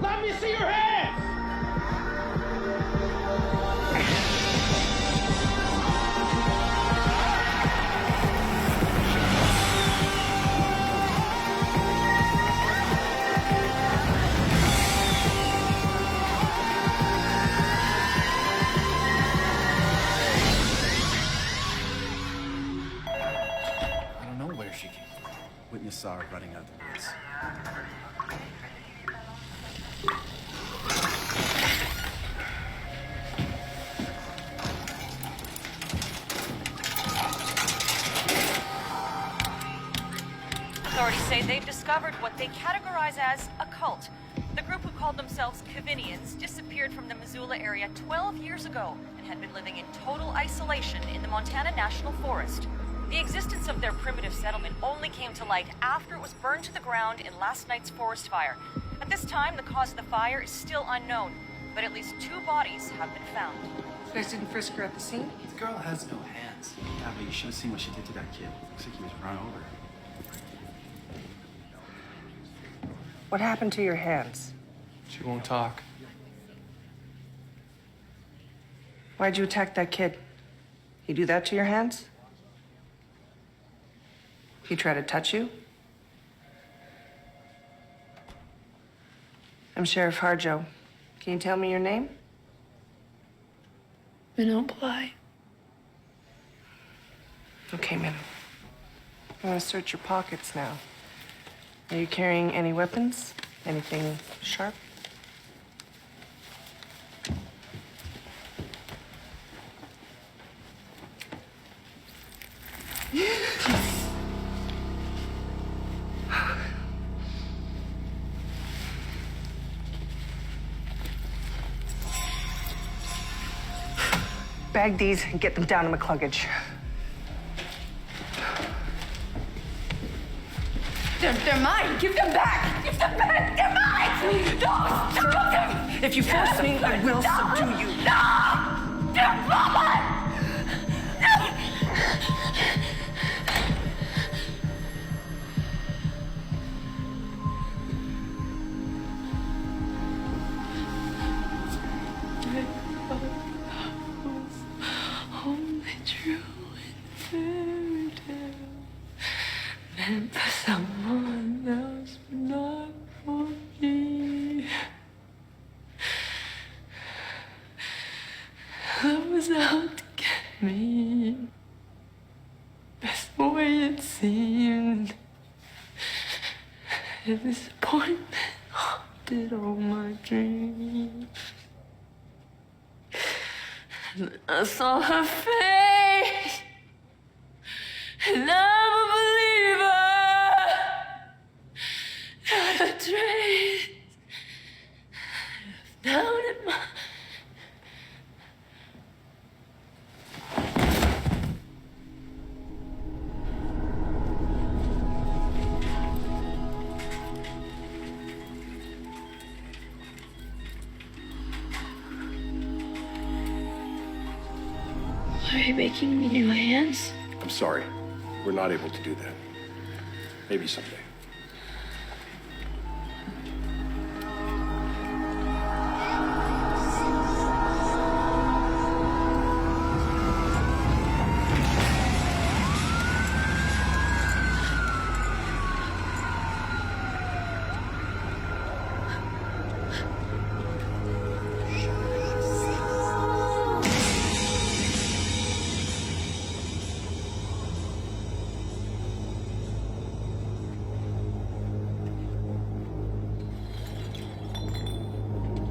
Let me see your hands! I don't know where she came from. Witness saw her running out of the woods. Authorities say they've discovered what they categorize as a cult. The group who called themselves Cavinians disappeared from the Missoula area 12 years ago and had been living in total isolation in the Montana National Forest. The existence of their primitive settlement only came to light after it was burned to the ground in last night's forest fire. At this time, the cause of the fire is still unknown, but at least 2 bodies have been found. You guys didn't frisk her at the scene? The girl has no hands. Yeah, but you should have seen what she did to that kid. Looks like he was run over. What happened to your hands? She won't talk. Why'd you attack that kid? He do that to your hands? He try to touch you? I'm Sheriff Harjo. Can you tell me your name? Minnow Bly. Okay, Minnow. I'm gonna search your pockets now. Are you carrying any weapons? Anything sharp? Bag these and get them down to McCluggage. They're mine. Give them back. Give them back. They're mine. No, stop them. If you force me, I will subdue you. No, they're mine. Only true in fairy tale, meant for someone else, but not for me. Love was out to get me. That's the way it seemed. The disappointment haunted all my dreams. And I saw her face, and I'm a believer. Not a trace of doubt in my. Are you making me new hands? I'm sorry. We're not able to do that. Maybe someday.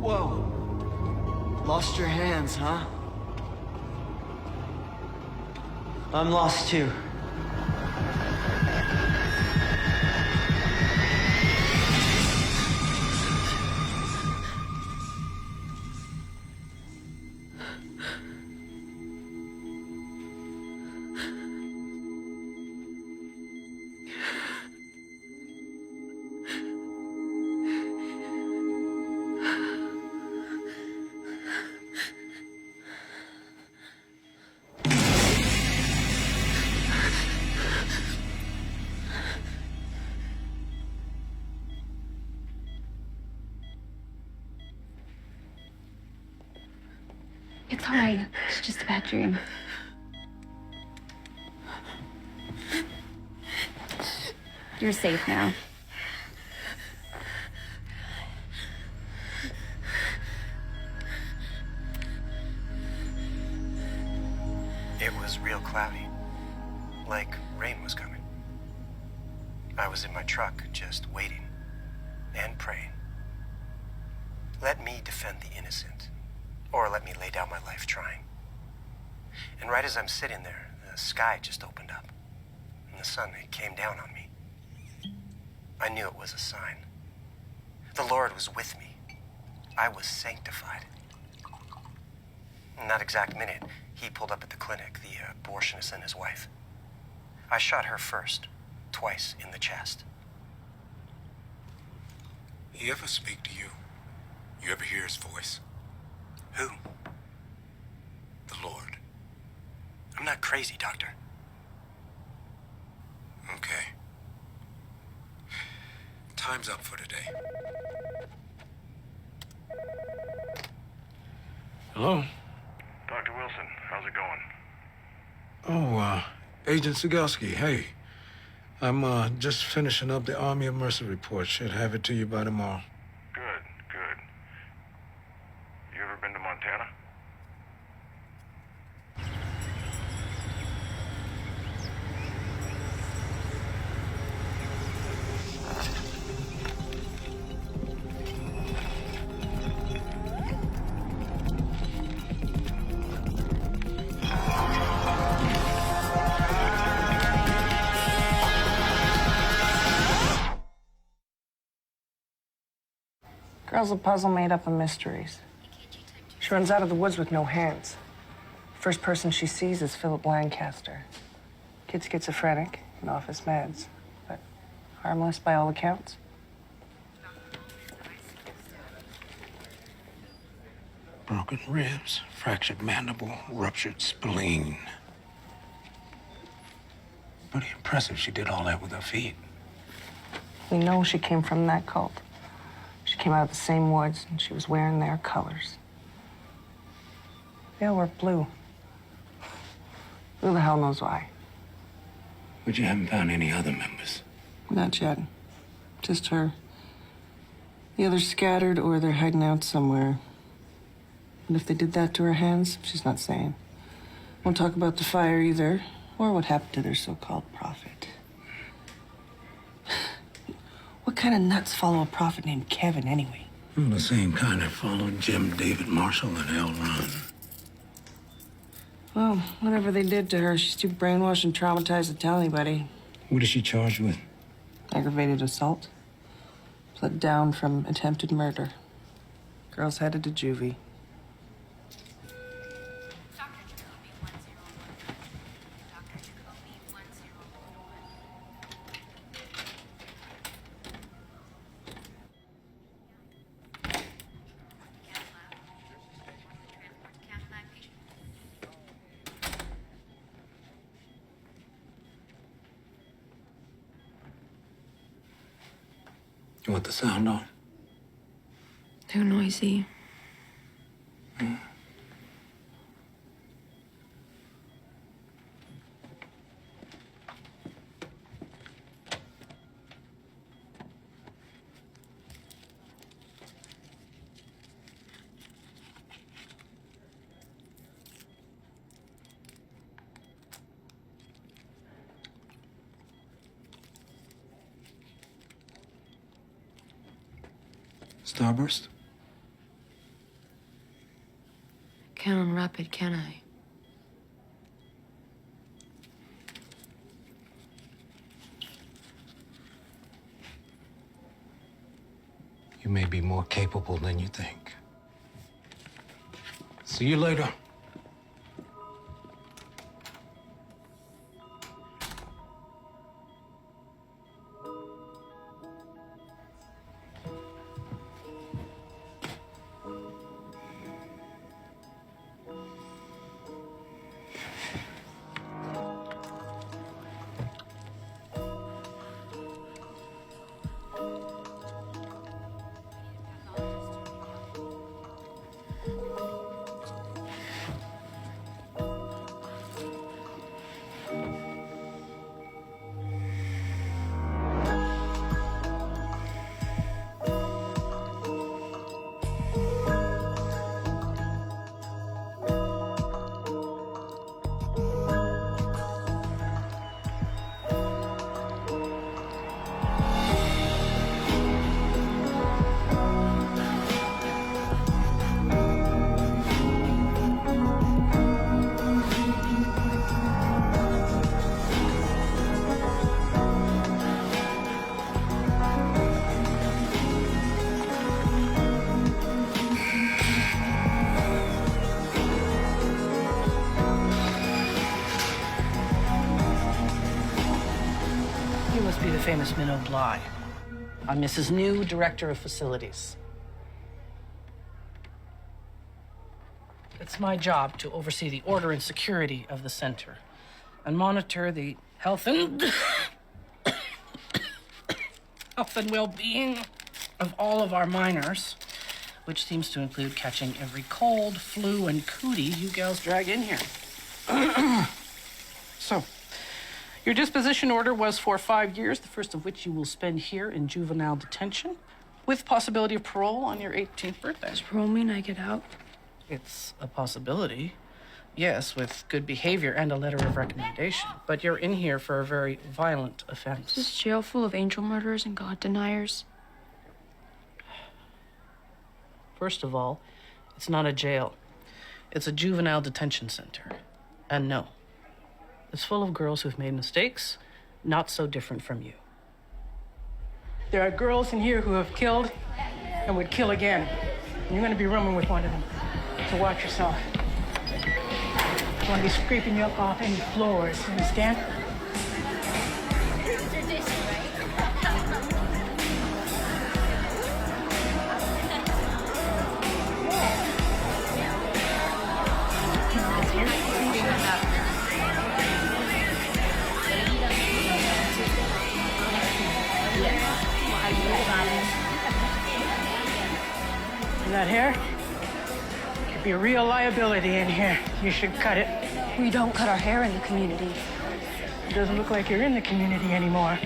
Whoa. Lost your hands, huh? I'm lost too. It's all right. It's just a bad dream. You're safe now. It was real cloudy. Like rain was coming. I was in my truck, just waiting and praying. Let me defend the innocent, or let me lay down my life trying. And right as I'm sitting there, the sky just opened up, and the sun, it came down on me. I knew it was a sign. The Lord was with me. I was sanctified. In that exact minute, he pulled up at the clinic, the abortionist and his wife. I shot her first, twice in the chest. He ever speak to you? You ever hear his voice? Who? The Lord. I'm not crazy, Doctor. Okay. Time's up for today. Hello? Dr. Wilson, how's it going? Oh, Agent Sigelski, hey. I'm just finishing up the Army of Mercy report. Should have it to you by tomorrow. Good, good. You ever been to Montana? Girl's a puzzle made up of mysteries. She runs out of the woods with no hands. First person she sees is Philip Lancaster. Kid schizophrenic and off his meds, but harmless by all accounts. Broken ribs, fractured mandible, ruptured spleen. Pretty impressive she did all that with her feet. We know she came from that cult. She came out of the same woods, and she was wearing their colors. They all were blue. Who the hell knows why? But you haven't found any other members. Not yet. Just her. The others scattered or they're hiding out somewhere. And if they did that to her hands, she's not saying. Won't talk about the fire either, or what happened to their so-called prophet. What kind of nuts follow a prophet named Kevin, anyway? Well, the same kind that followed Jim David Marshall and L. Ron. Well, whatever they did to her, she's too brainwashed and traumatized to tell anybody. What is she charged with? Aggravated assault. Pled down from attempted murder. Girl's headed to juvie. You want the sound on? Too noisy. Starburst? Can't unwrap it, can I? You may be more capable than you think. See you later. is Minnow Bly. I'm Mrs. New, Director of Facilities. It's my job to oversee the order and security of the center and monitor the health and health and well-being of all of our minors, which seems to include catching every cold, flu, and cootie you gals drag in here. So, your disposition order was for 5 years, the first of which you will spend here in juvenile detention, with possibility of parole on your 18th birthday. Does parole mean I get out? It's a possibility, yes, with good behavior and a letter of recommendation. But you're in here for a very violent offense. Is this jail full of angel murderers and God deniers? First of all, it's not a jail. It's a juvenile detention center. And no, it's full of girls who've made mistakes, not so different from you. There are girls in here who have killed and would kill again. And you're gonna be rooming with one of them. So watch yourself. I want to be scraping you up off any floors, you understand? That hair could be a real liability in here. You should cut it. We don't cut our hair in the community. It doesn't look like you're in the community anymore.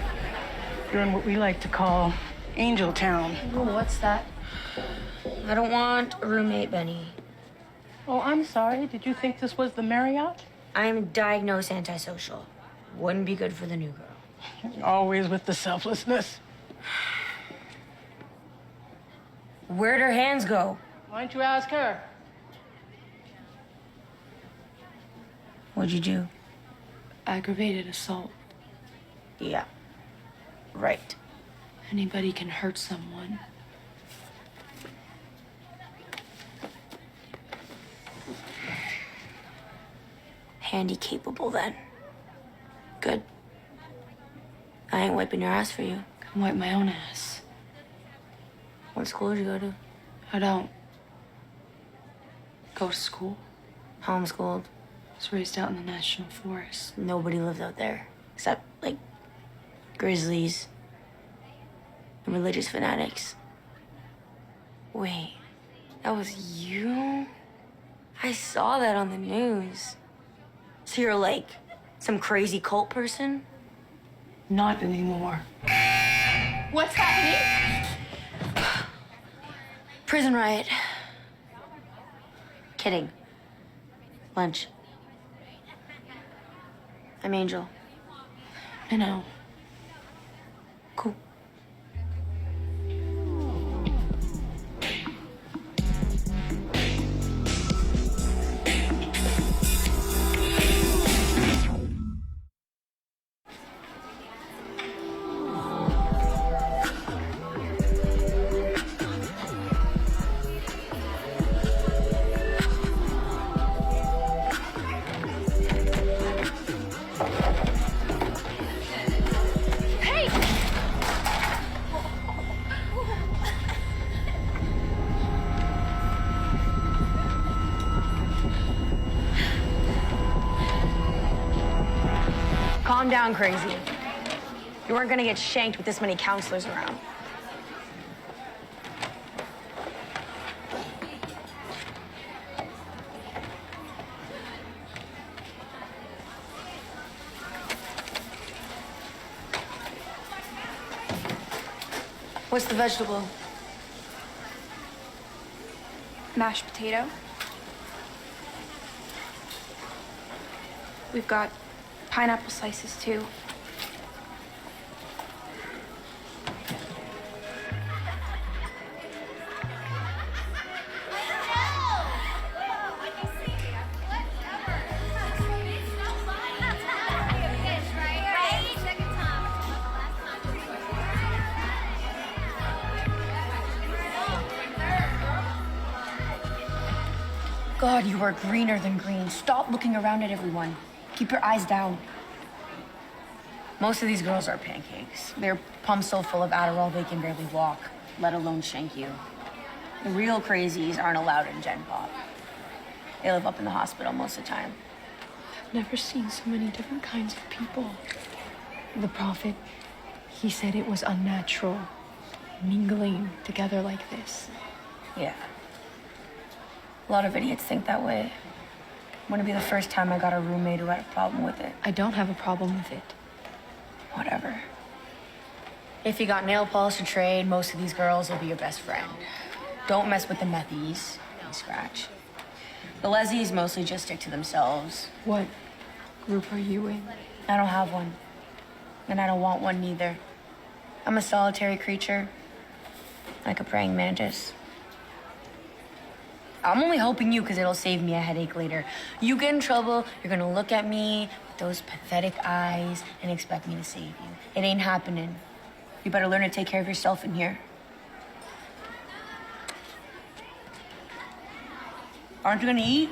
You're in what we like to call Angel Town. Oh, what's that? I don't want a roommate, Benny. Oh, I'm sorry. Did you think this was the Marriott? I'm diagnosed antisocial. Wouldn't be good for the new girl. Always with the selflessness. Where'd her hands go? Why don't you ask her? What'd you do? Aggravated assault. Yeah. Right. Anybody can hurt someone. Handy capable, then. Good. I ain't wiping your ass for you. Can wipe my own ass. What school did you go to? I don't go to school. Homeschooled. I was raised out in the National Forest. Nobody lived out there. Except, like, grizzlies and religious fanatics. Wait, that was you? I saw that on the news. So you're like some crazy cult person? Not anymore. What's happening? Prison riot. Kidding. Lunch. I'm Angel. I know. Cool. Calm down, crazy. You weren't gonna get shanked with this many counselors around. What's the vegetable? Mashed potato. We've got pineapple slices, too. God, you are greener than green. Stop looking around at everyone. Keep your eyes down. Most of these girls are pancakes. They're pumped so full of Adderall they can barely walk, let alone shank you. The real crazies aren't allowed in Gen Pop. They live up in the hospital most of the time. I've never seen so many different kinds of people. The Prophet, he said it was unnatural, mingling together like this. Yeah. A lot of idiots think that way. Wouldn't be the first time I got a roommate who had a problem with it. I don't have a problem with it. Whatever. If you got nail polish to trade, most of these girls will be your best friend. Don't mess with the methies and scratch. The lesies mostly just stick to themselves. What group are you in? I don't have one. And I don't want one neither. I'm a solitary creature. Like a praying mantis. I'm only helping you because it'll save me a headache later. You get in trouble, you're gonna look at me with those pathetic eyes and expect me to save you. It ain't happening. You better learn to take care of yourself in here. Aren't you gonna eat?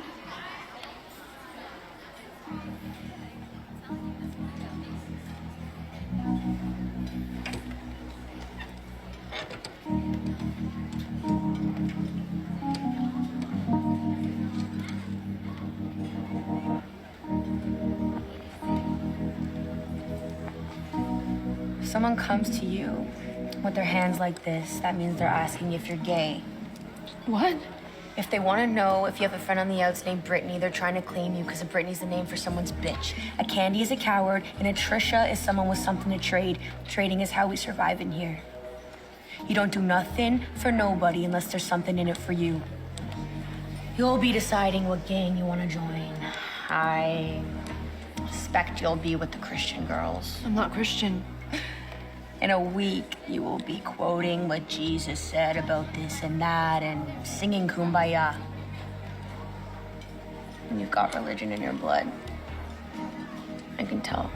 If someone comes to you with their hands like this, that means they're asking if you're gay. What? If they want to know if you have a friend on the outs named Brittany, they're trying to claim you because Brittany's the name for someone's bitch. A Candy is a coward, and a Trisha is someone with something to trade. Trading is how we survive in here. You don't do nothing for nobody unless there's something in it for you. You'll be deciding what gang you want to join. I suspect you'll be with the Christian girls. I'm not Christian. In a week, you will be quoting what Jesus said about this and that and singing Kumbaya. And you've got religion in your blood. I can tell.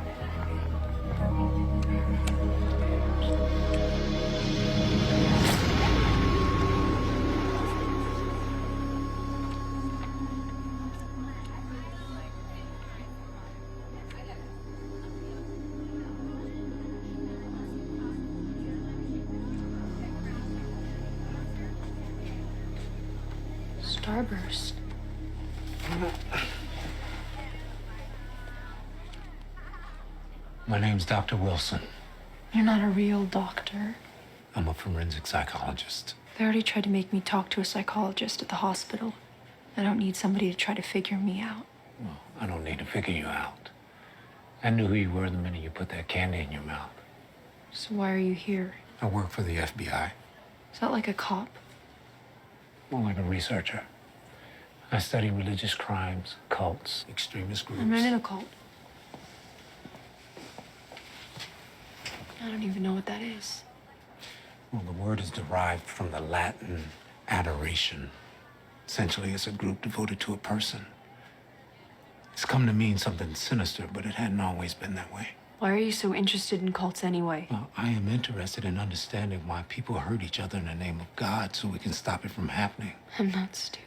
Starburst. My name's Dr. Wilson. You're not a real doctor. I'm a forensic psychologist. They already tried to make me talk to a psychologist at the hospital. I don't need somebody to try to figure me out. Well, I don't need to figure you out. I knew who you were the minute you put that candy in your mouth. So why are you here? I work for the FBI. Is that like a cop? More like a researcher. I study religious crimes, cults, extremist groups. I'm not in a cult. I don't even know what that is. Well, the word is derived from the Latin adoration. Essentially, it's a group devoted to a person. It's come to mean something sinister, but it hadn't always been that way. Why are you so interested in cults anyway? Well, I am interested in understanding why people hurt each other in the name of God so we can stop it from happening. I'm not stupid.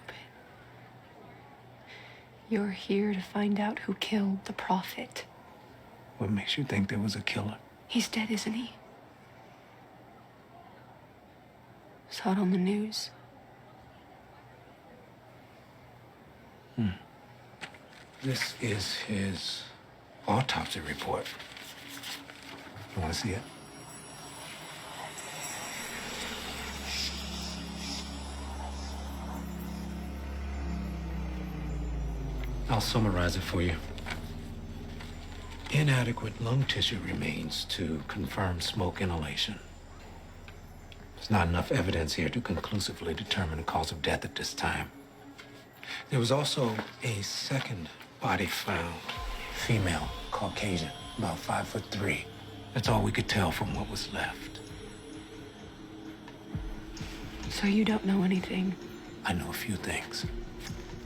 You're here to find out who killed the Prophet. What makes you think there was a killer? He's dead, isn't he? Saw it on the news. This is his autopsy report. You want to see it? I'll summarize it for you. Inadequate lung tissue remains to confirm smoke inhalation. There's not enough evidence here to conclusively determine the cause of death at this time. There was also a second body found. Female, Caucasian, about 5'3". That's all we could tell from what was left. So you don't know anything? I know a few things.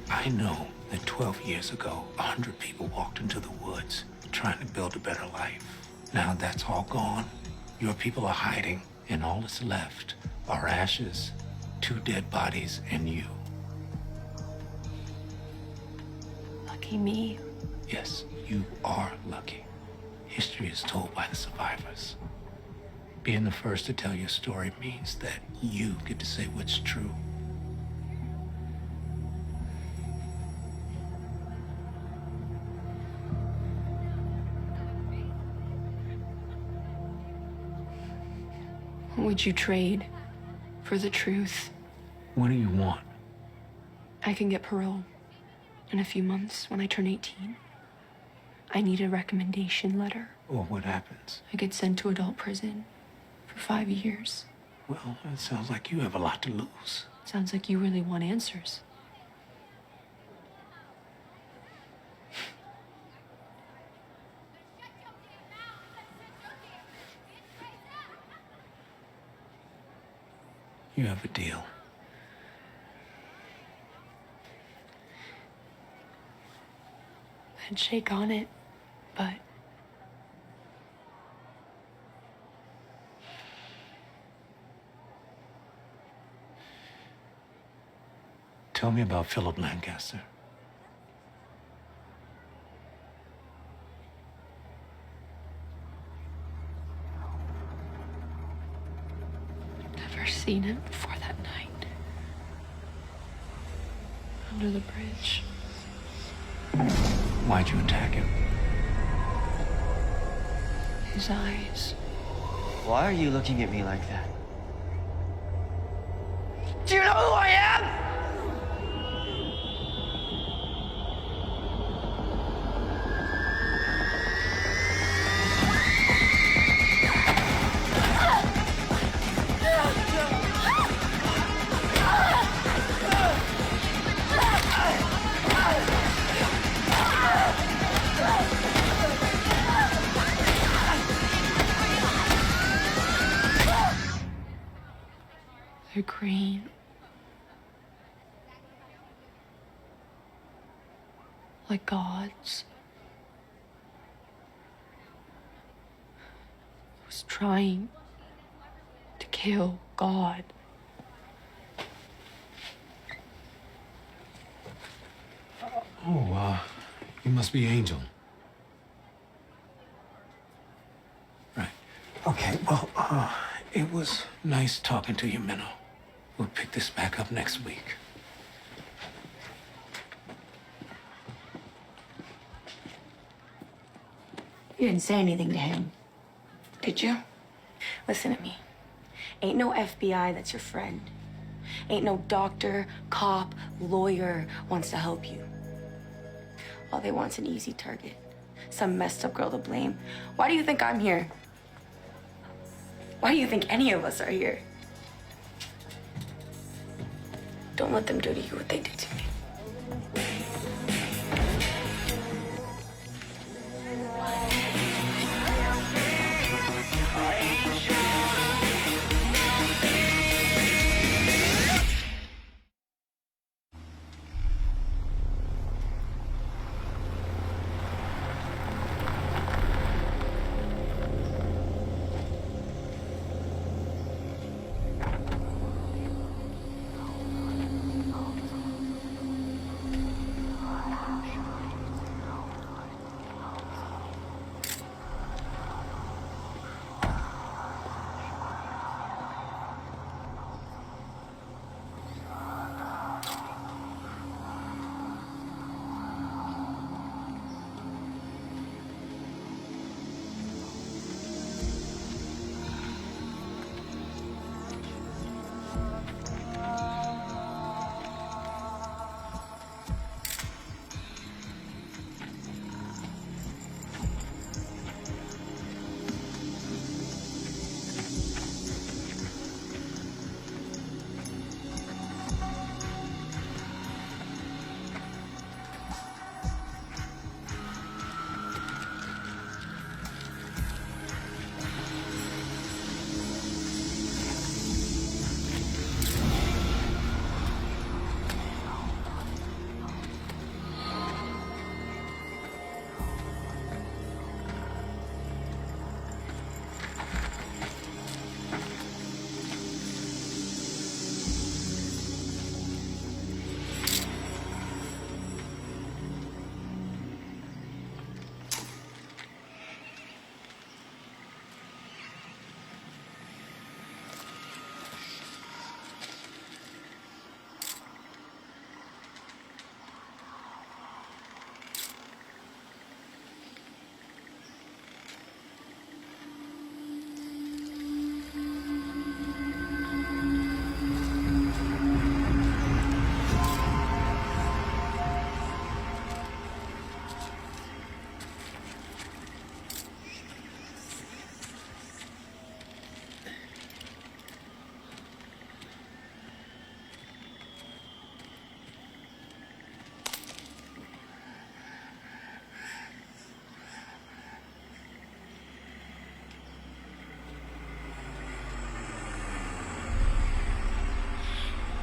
I know that 12 years ago, 100 people walked into the woods trying to build a better life. Now that's all gone. Your people are hiding, and all that's left are ashes, 2 dead bodies, and you. Lucky me. Yes, you are lucky. history is told by the survivors. Being the first to tell your story means that you get to say what's true. What would you trade for the truth? What do you want? I can get parole in a few months when I turn 18. I need a recommendation letter. Or what happens? I get sent to adult prison for 5 years. Well, it sounds like you have a lot to lose. Sounds like you really want answers. You have a deal. I'd shake on it, but Tell me about Philip Lancaster. never seen him before that night. Under the bridge. Why'd you attack him? His eyes. Why are you looking at me like that? Do you know who I am? They're green. Like gods. I was trying to kill God. Oh, you must be Angel. Right. Okay, well, it was nice talking to you, Minnow. We'll pick this back up next week. You didn't say anything to him, did you? Listen to me. Ain't no FBI that's your friend. Ain't no doctor, cop, lawyer wants to help you. All they want's an easy target. Some messed up girl to blame. Why do you think I'm here? Why do you think any of us are here? Don't let them do to you what they did to me.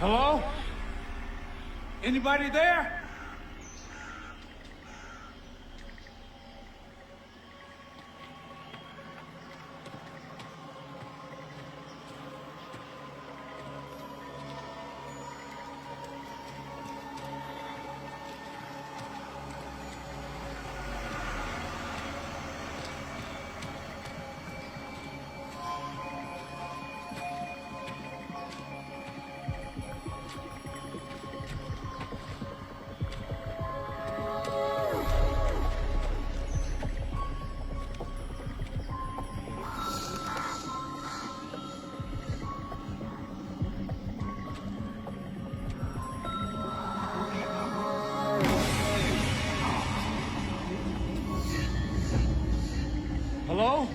Hello? Anybody there? Hello?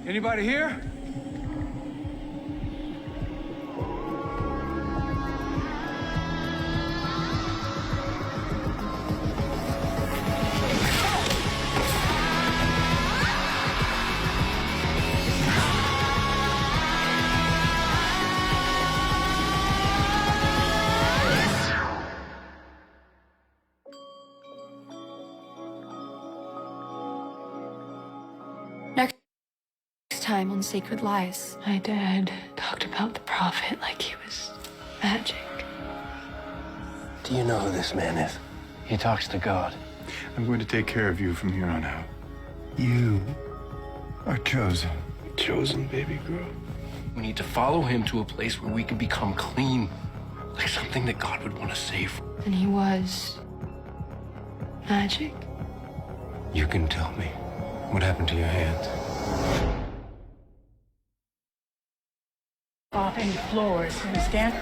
Anybody here? Next time on Sacred Lies, my dad talked about the prophet like he was magic. Do you know who this man is? He talks to God. I'm going to take care of you from here on out. You are chosen. Chosen, baby girl. We need to follow him to a place where we can become clean. Like something that God would want to save. And he was magic. You can tell me what happened to your hands. Off any floors, you understand?